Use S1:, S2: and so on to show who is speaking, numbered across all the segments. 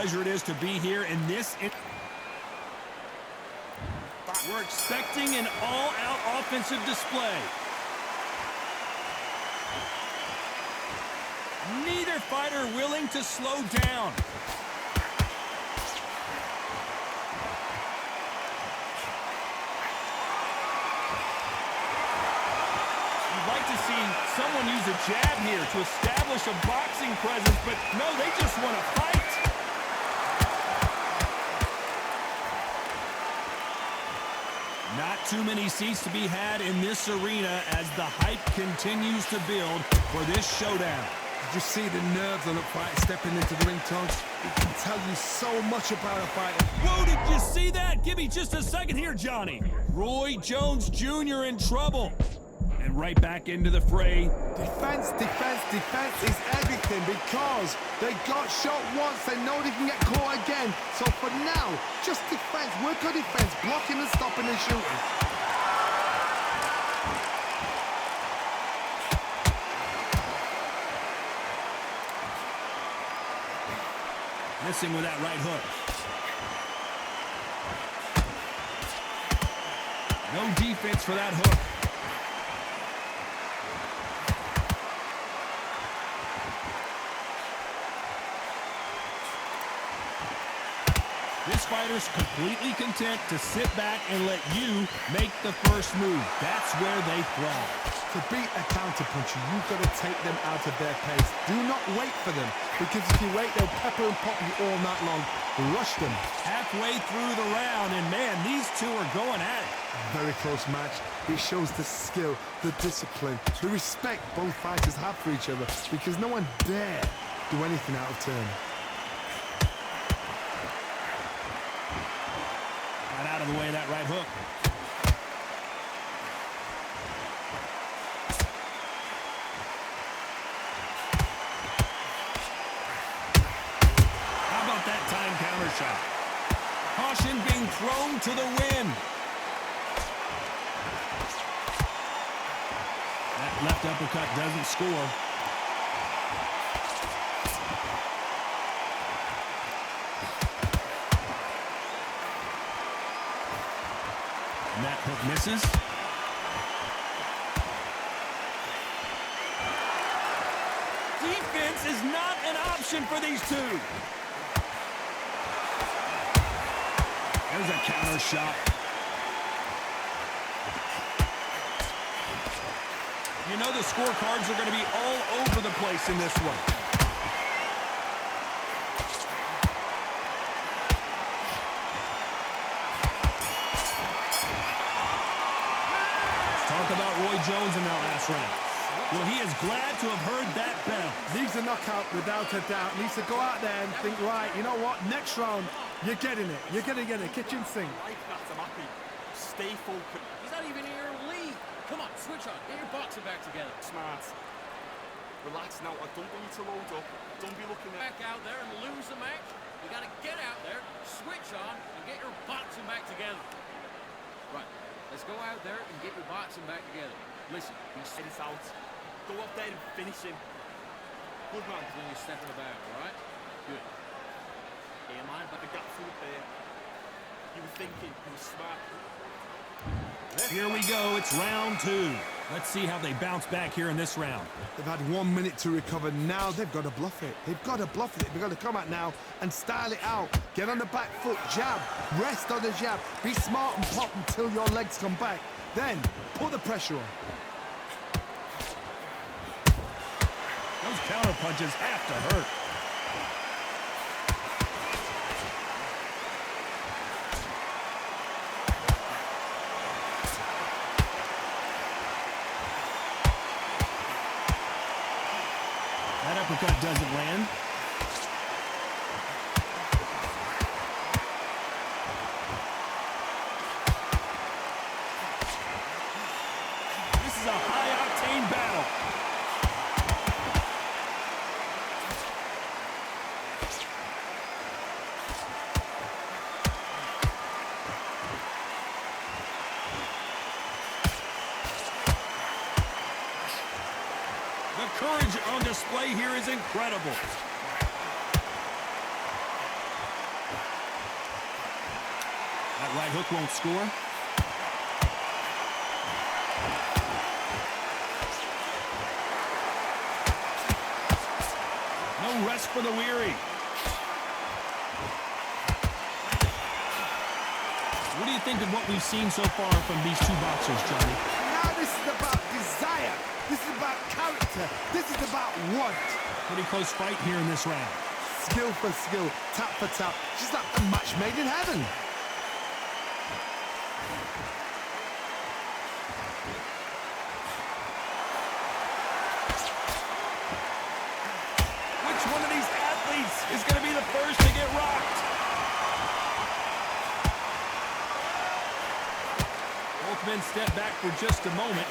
S1: pleasure it is to be here in this. We're expecting an all-out offensive display. Neither fighter willing to slow down. You'd like to see someone use a jab here to establish a boxing presence, but no, they just want to fight. Not too many seats to be had in this arena as the hype continues to build for this showdown.
S2: Did you see the nerves on a fight stepping into the ring, Togs? It can tell you so much about a fighter.
S1: Whoa, did you see that? Give me just a second here, Johnny. Roy Jones Jr. in trouble. And right back into the fray.
S2: Defense is everything because they got shot once. They know they can get caught again. So for now, just defense. Work on defense, blocking and stopping and shooting.
S1: Missing with that right hook. No defense for that hook. This fighter's completely content to sit back and let you make the first move. That's where they thrive.
S2: To beat a counterpuncher, you've got to take them out of their pace. Do not wait for them, because if you wait, they'll pepper and pop you all night long. Rush them.
S1: Halfway through the round, and man, these two are going at it.
S2: Very close match. It shows the skill, the discipline, the respect both fighters have for each other, because no one dare do anything out of turn.
S1: Got out of the way of that right hook. How about that time counter shot? Caution being thrown to the wind. That left uppercut doesn't score. And that hook misses. Defense is not an option for these two. There's a counter shot. You know the scorecards are going to be all over the place in this one. Talk about Roy Jones in that last round. Well, he is glad to have heard that bell.
S2: Needs a knockout without a doubt. Needs to go out there and think, right, you know what, next round, you're getting it. You're going to get it. Kitchen sink.
S3: Like that, I'm happy. Stay focused.
S4: He's not even in your league. Come on, switch on. Get your boxing back together.
S3: Smart. Relax now. I don't want you to load up. Don't be looking
S4: Back out there and lose the match. You got to get out there, switch on, and get your boxing back together. Right. Let's go out there and get your boxing back together. Listen,
S3: You said it out. Go up there and finish him. Good man.
S4: then you're stepping about, all right? Good.
S3: Here, man. But the gap through there. You were thinking. You were smart.
S1: Here we go. It's round two. Let's see how they bounce back here in this round.
S2: They've had 1 minute to recover. Now they've got to bluff it. They've got to bluff it. They've got to come out now and style it out. Get on the back foot, jab, rest on the jab. Be smart and pop until your legs come back. Then put the pressure on.
S1: Those counter punches have to hurt. That uppercut doesn't land. This is a high-octane battle. The courage on display here is incredible. That right hook won't score. No rest for the weary. What do you think of what we've seen so far from these two boxers, Johnny?
S2: Now this is about desire. This is about character. This is about want.
S1: Pretty close fight here in this round.
S2: Skill for skill, tap for tap. Just like a match made in heaven.
S1: Which one of these athletes is going to be the first to get rocked? Both men step back for just a moment.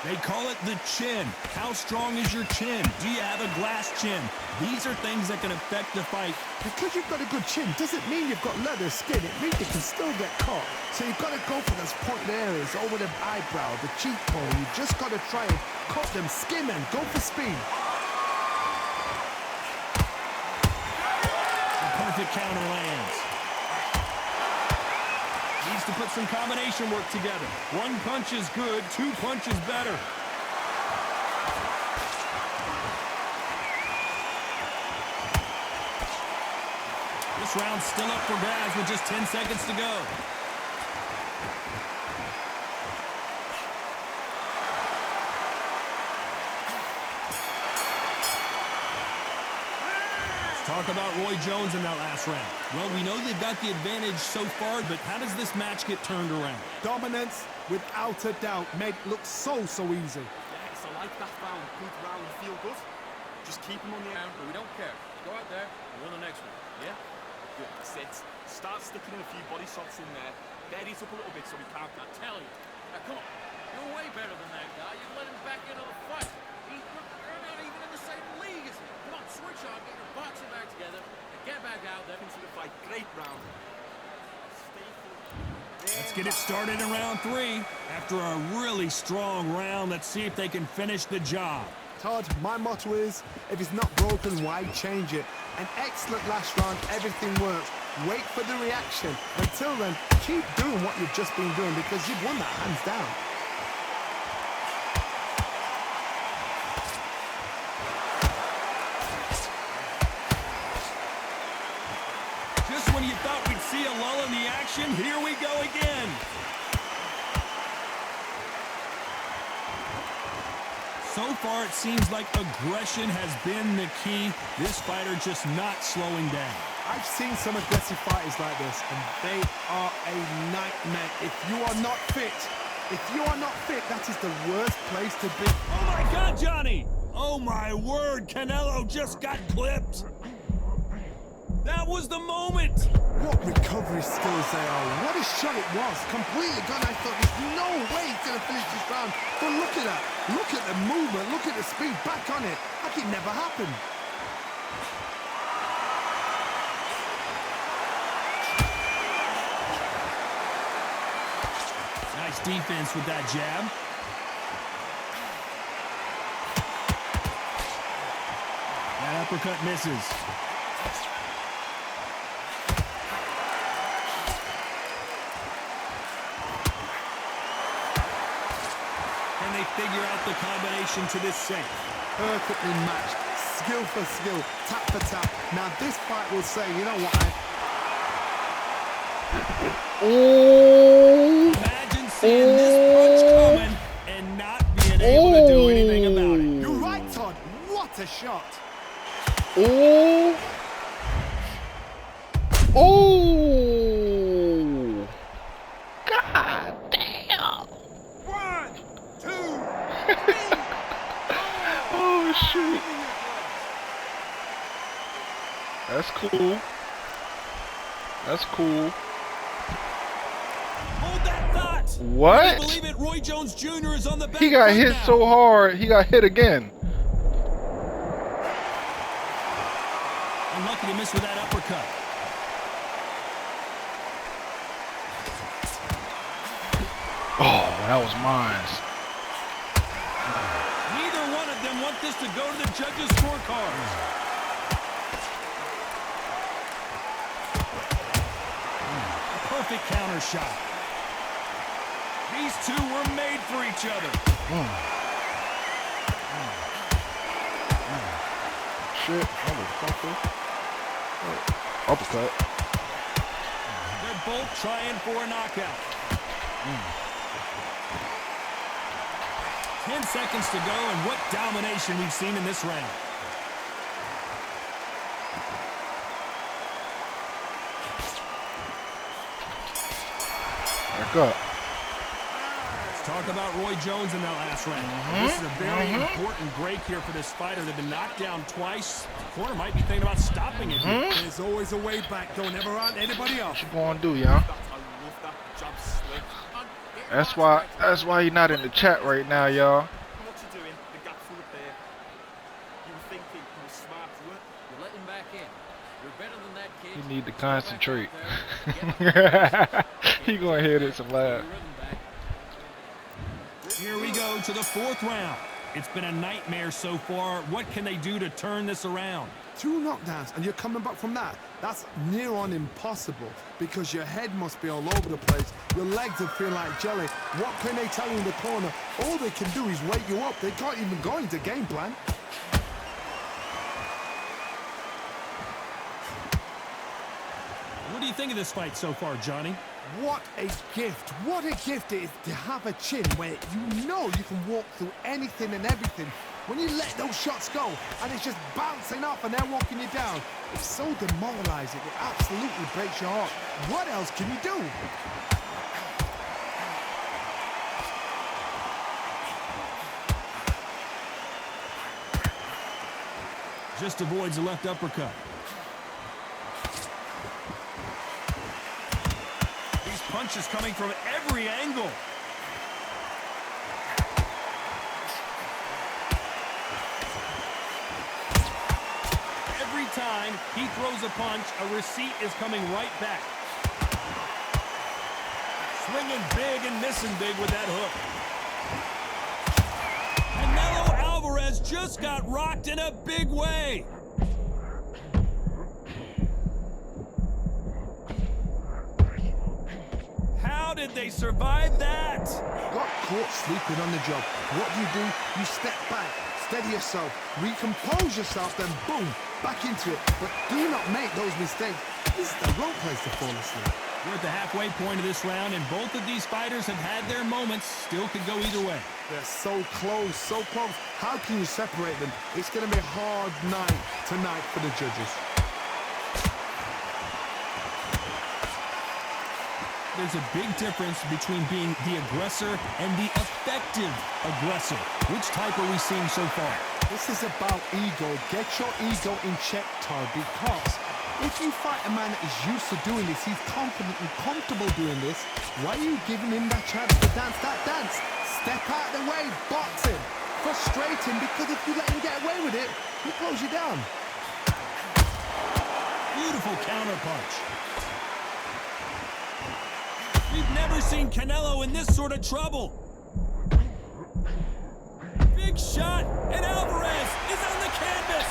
S1: They call it the chin. How strong is your chin? Do you have a glass chin? These are things that can affect the fight.
S2: Because you've got a good chin doesn't mean you've got leather skin. It means you can still get caught. So you've got to go for those pointed areas over the eyebrow, the cheekbone. You've just got to try and cut them, skim them, go for speed.
S1: The perfect counter lands. Needs to put some combination work together. One punch is good, two punches better. This round's still up for grabs with just 10 seconds to go. Talk about Roy Jones in that last round. Well, we know they've got the advantage so far, but how does this match get turned around?
S2: Dominance, without a doubt, made it look so easy.
S3: Yes, I like that round. Good round. Feel good. Just keep him on the
S4: But we don't care. Go out there and win the next one. Yeah?
S3: Good. Sit. Start sticking in a few body shots in there. Bury it up a little bit so we can't.
S4: I tell you. Now, come on. You're way better than that guy. You let him back into the fight. You're not even in the same league as him. Come on, switch on, get your boxing back together, and get back out there.
S3: Into the fight. Great round. Stay full.
S1: Let's get it started in round 3. After a really strong round, let's see if they can finish the job.
S2: Todd, my motto is, if it's not broken, why change it? An excellent last round, everything works. Wait for the reaction. Until then, keep doing what you've just been doing because you've won that hands down.
S1: Just when you thought we'd see a lull in the action, here we go again. So far, it seems like aggression has been the key. This fighter just not slowing down.
S2: I've seen some aggressive fighters like this, and they are a nightmare. If you are not fit, that is the worst place to be.
S1: Oh my God, Johnny! Oh my word, Canelo just got clipped. That was the moment.
S2: What recovery skills they are. What a shot it was. Completely gone. I thought there's no way he's going to finish this round. But look at that. Look at the movement. Look at the speed. Back on it. Like it never happened.
S1: Nice defense with that jab. That uppercut misses. Can they figure out the combination to this safe?
S2: Perfectly matched. Skill for skill. Tap for tap. Now this fight will say, you know what?
S1: Imagine seeing this punch coming and not being able to do anything about it.
S2: You're right, Todd. What a shot.
S5: Oh. God damn.
S3: 1, 2, 3.
S5: Oh, shoot. That's cool. That's cool.
S1: Hold that thought.
S5: What?
S1: Can you believe it? Roy Jones Jr. is on the back
S5: He got
S1: foot
S5: hit
S1: now.
S5: so hard, he got hit again.
S1: Unlucky to miss with that uppercut.
S5: Oh, that was mine.
S1: want this to go to the judges' scorecards. Perfect counter shot. These two were made for each other.
S5: Shit, motherfucker. Uppercut.
S1: They're both trying for a knockout. 10 seconds to go, and what domination we've seen in this round.
S5: Back up.
S1: Let's talk about Roy Jones in that last round. This is a very important break here for this fighter. They've been knocked down twice. The corner might be thinking about stopping it.
S2: There's always a way back. Don't ever round anybody up.
S5: What you gonna do, y'all? That's why you're not in the chat right now, y'all.
S3: What's he doing? The gap full up there. You were thinking he was smart to work.
S4: You're letting back in. You're better than that, kid.
S5: You need to
S4: Get back
S5: concentrate.
S4: out there.
S5: He gonna hit it some laugh.
S1: Here we go to the fourth round. It's been a nightmare so far. What can they do to turn this around?
S2: 2 knockdowns and you're coming back from that. That's near on impossible because your head must be all over the place. Your legs will feel like jelly. What can they tell you in the corner? All they can do is wake you up. They can't even go into game plan.
S1: What do you think of this fight so far, Johnny?
S2: What a gift. What a gift it is to have a chin where you know you can walk through anything and everything. When you let those shots go and it's just bouncing off and they're walking you down, it's so demoralizing. It absolutely breaks your heart. What else can you do?
S1: Just avoids the left uppercut. These punches coming from every angle. Every time he throws a punch, a receipt is coming right back. Swinging big and missing big with that hook. Canelo Alvarez just got rocked in a big way. How did they survive that?
S2: Got caught sleeping on the job. What do? You step back, steady yourself, recompose yourself, then boom, back into it. But do not make those mistakes. This is the wrong place to fall asleep.
S1: We're at the halfway point of this round, and both of these fighters have had their moments. Still could go either way.
S2: They're so close, so close. How can you separate them? It's going to be a hard night tonight for the judges.
S1: There's a big difference between being the aggressor and the effective aggressor. Which type are we seeing so far?
S2: This is about ego. Get your ego in check, Todd, because if you fight a man that is used to doing this, he's confident and comfortable doing this, why are you giving him that chance to dance that dance? Step out of the way, box him, frustrate him, because if you let him get away with it, he'll close you down.
S1: Beautiful counter punch. We've never seen Canelo in this sort of trouble. Big shot, and Alvarez is on the canvas.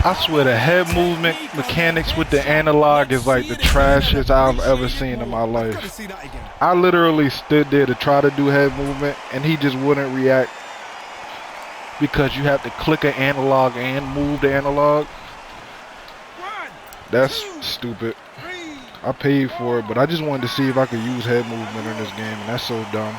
S5: I swear the head movement mechanics with the analog is like the trashiest I've ever seen in my life.
S2: Gotta see that again.
S5: I literally stood there to try to do head movement and he just wouldn't react because you have to click an analog and move the analog. That's stupid. I paid for it, but I just wanted to see if I could use head movement in this game, and that's so dumb.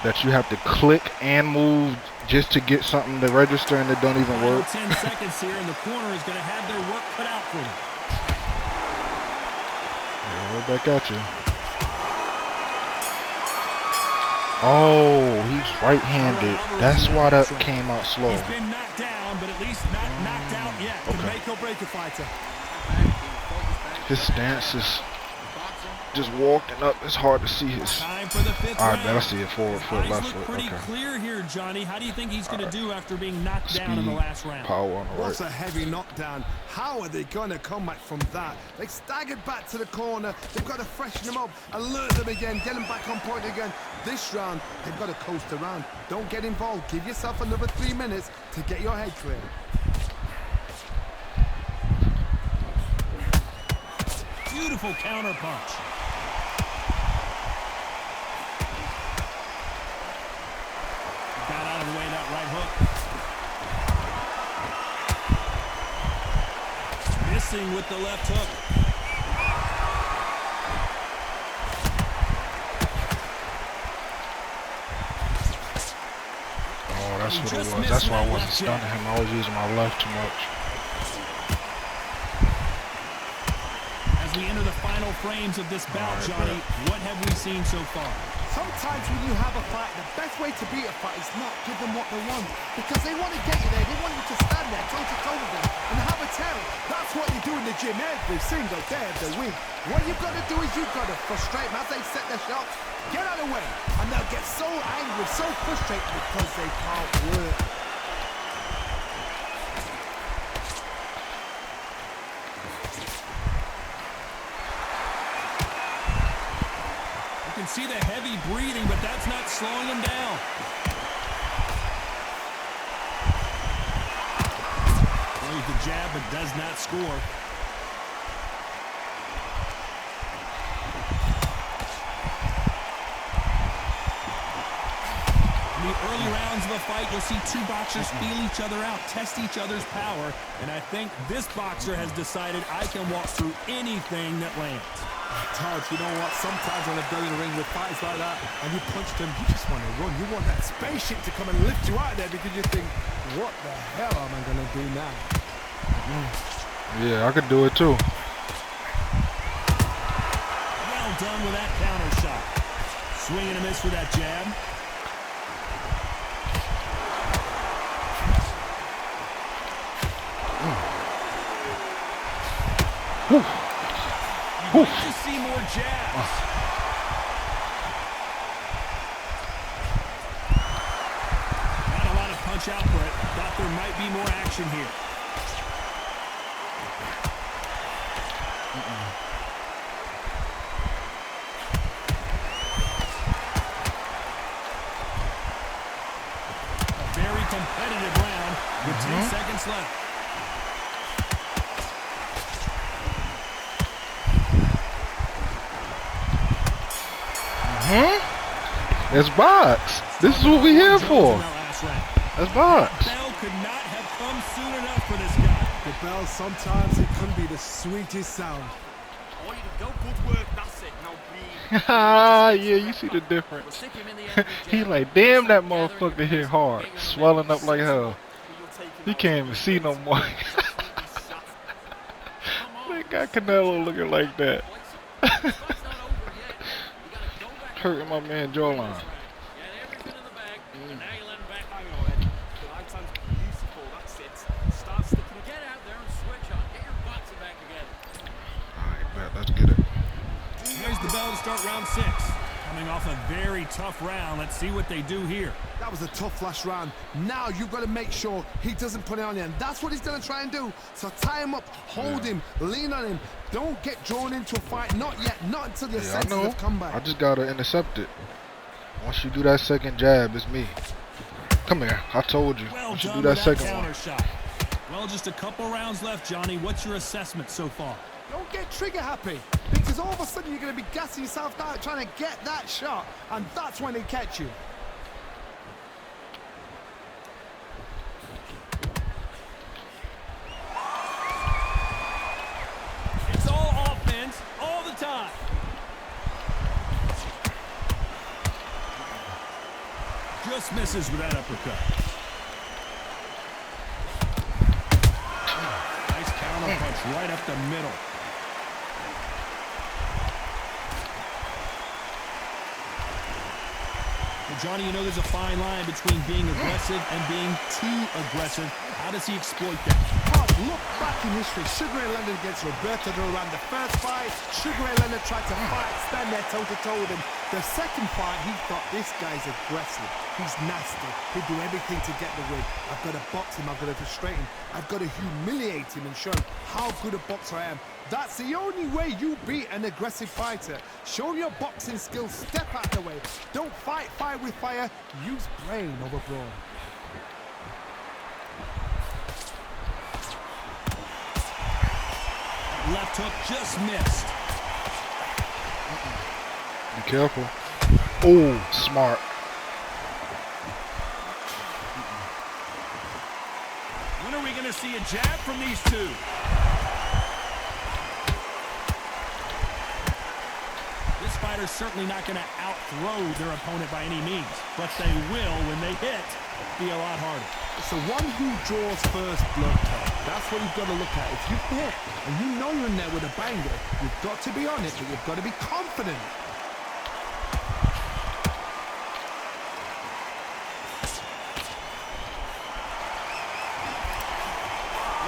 S5: That you have to click and move just to get something to register and it don't even work.
S1: 10 seconds here, and the corner is going to have their work cut out for them.
S5: Yeah, right back at you. Oh, he's right-handed. That's why that came out slow.
S1: He's been knocked down, but at least not knocked out yet.
S2: Can make or break a fighter.
S5: His stance is just walking up. It's hard to see his.
S1: Time for the fifth
S5: All
S1: round.
S5: right, I see it. Forward foot,
S1: Eyes
S5: left
S1: look
S5: foot.
S1: pretty
S5: Okay.
S1: clear here, Johnny. How do you think he's going to do after being knocked down in the
S5: Speed,
S1: last round?
S5: power on the
S2: What's
S5: right.
S2: a heavy knockdown? How are they going to come back from that? They staggered back to the corner. They've got to freshen them up, alert them again, get them back on point again. This round, they've got to coast around. Don't get involved. Give yourself another 3 minutes to get your head clear.
S1: Beautiful counter punch. Got out of the way of that right hook. Missing with the left hook.
S5: Oh, that's what it was. That's why I wasn't stunning him. I was using my left too much.
S1: As we enter the final frames of this bout, Johnny, what have we seen so far?
S2: Sometimes when you have a fight, the best way to beat a fight is not give them what they want. Because they want to get you there. They want you to stand there toe-to-toe with them and have a tell. That's what they do in the gym every single day of the week. What you've got to do is you've got to frustrate them as they set their shots. Get out of the way. And they'll get so angry, so frustrated because they can't work.
S1: You can see the heavy breathing, but that's not slowing him down. Throws the jab, but does not score. In the early rounds of a fight, you'll see two boxers feel each other out, test each other's power, and I think this boxer has decided I can walk through anything that lands.
S2: Todd, you know what? Sometimes when I've been in the ring with fights like that and you punch them, you just want to run. You want that spaceship to come and lift you out there because you think, what the hell am I going to do now?
S5: Yeah, I could do it too.
S1: Well done with that counter shot. Swing and a miss with that jab. You'd like to see more jabs. Not a lot of punch output. Thought there might be more action here. A very competitive round with 10 seconds left.
S5: It's box. This is what we here for. That's box.
S1: Bell could not have come soon enough for this guy.
S2: The bell, sometimes it can be the sweetest sound.
S3: I want you to go, good work, that's it. Now breathe.
S5: Yeah, you see the difference. He like, damn, that motherfucker hit hard, swelling up like hell. He can't even see no more. That guy Canelo looking like that. Hurting my man jawline. Alright, bet, let's get it.
S1: Here's the bell to start round 6. Coming off a very tough round. Let's see what they do here.
S2: That was a tough last round. Now you've got to make sure he doesn't put it on you. And that's what he's going to try and do. So tie him up, hold him, lean on him. Don't get drawn into a fight. Not yet. Not until your
S5: Yeah, I
S2: senses
S5: know.
S2: have come back.
S5: I just gotta intercept it. Once you do that second jab, it's me. Come here. I told you.
S1: Well
S5: Once you
S1: done
S5: do
S1: with
S5: that
S1: that
S5: second
S1: counter
S5: one.
S1: shot. Well, just a couple rounds left, Johnny. What's your assessment so far?
S2: Don't get trigger happy. Because all of a sudden you're going to be gassing yourself out trying to get that shot. And that's when they catch you.
S1: It's all offense all the time. Just misses with that uppercut. Nice counter punch right up the middle. Well, Johnny, you know there's a fine line between being aggressive and being too aggressive. How does he exploit that?
S2: Look back in history. Sugar Ray Leonard against Roberto Duran. The first fight, Sugar Ray Leonard tried to fight, stand there toe-to-toe with him. The second fight, he thought, this guy's aggressive. He's nasty. He'll do everything to get the win. I've got to box him. I've got to frustrate him. I've got to humiliate him and show him how good a boxer I am. That's the only way you beat an aggressive fighter. Show him your boxing skills. Step out the way. Don't fight fire with fire. Use brain over brawn.
S1: Left hook just missed.
S5: Be careful. Oh, smart.
S1: When are we going to see a jab from these two? This fighter's certainly not going to out-throw their opponent by any means, but they will, when they hit, be a lot harder.
S2: It's the one who draws first blood, Tom. That's what you've got to look at. If you hit and you know you're in there with a banger, you've got to be on it, but you've got to be confident.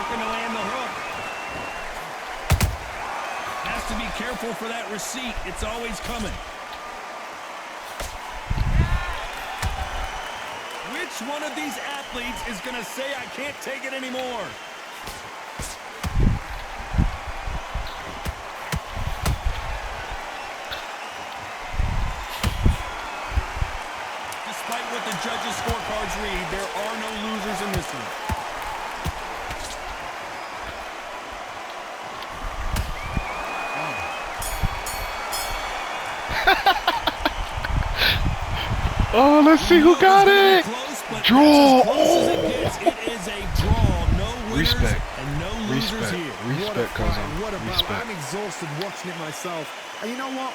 S1: Looking to land the hook. Has to be careful for that receipt. It's always coming. Which one of these athletes is going to say, I can't take it anymore? Despite what the judges' scorecards read, there are no losers in this one.
S5: Oh, let's see who got it. Draw. Oh.
S1: It is a draw. No winners
S5: Respect.
S1: and no losers
S5: Respect.
S1: here.
S5: Respect, cousin.
S2: What a battle.
S5: Respect.
S2: I'm exhausted watching it myself. And you know what?